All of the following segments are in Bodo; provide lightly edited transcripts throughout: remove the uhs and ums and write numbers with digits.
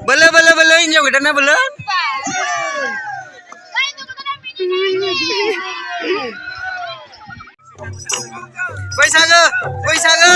Bala bala bala injau kita na bala. बैसागो बैसागो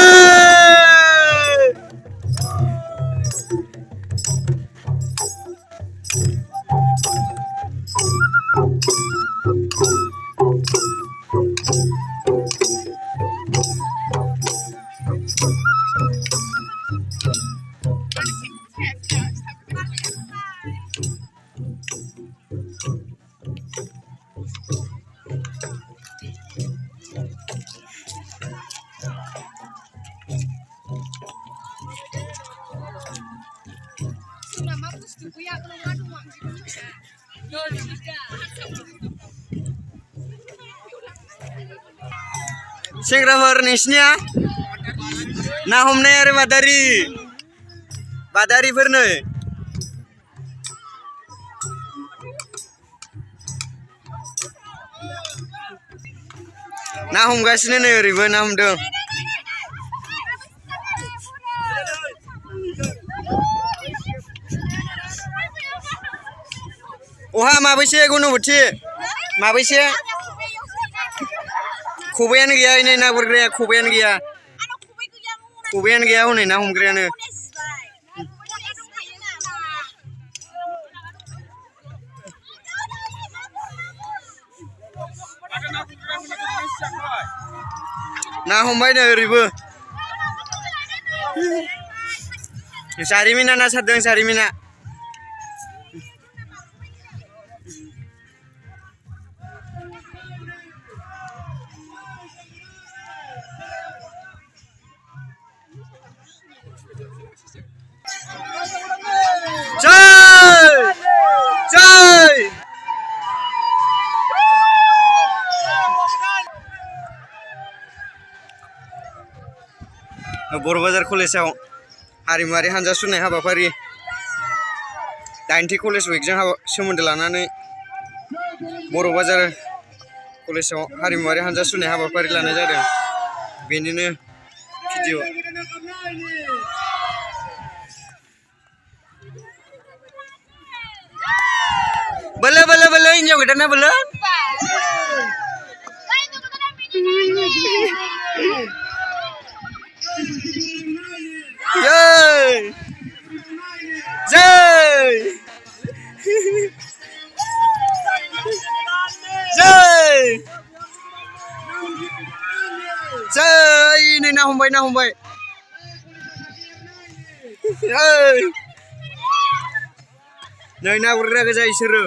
सेंग्राफोर नोंसिनिया ना हमनाय आरो बादारिफोरनो ना हमगासिनो नै ओरैबो ना हमदों अहा माबैसे गुनुबथि माबैसे खबायानो गैया इनै ना गुरग्राया खबायानो गैया हनै ना हमग्रायानो ना हमबाय नै ओरैबो जारिमिना ना सारदों जारिमिना जय बर' बाजार कलेजाव हारिमुआरि हानजा सुरनाय हाबाफारि 9थि कलेज उइकजों सोमोन्दो लानानै बर' बाजार कलेजाव हारिमुआरि हानजा सुरनाय हाबाफारि लानाय जादों बेनिनो भिडिअ बले बले बले हिन्जाव गोदाना बले जय जय जय जय नै ना हमबाय नै ना गुरग्रा गोजा इसोरो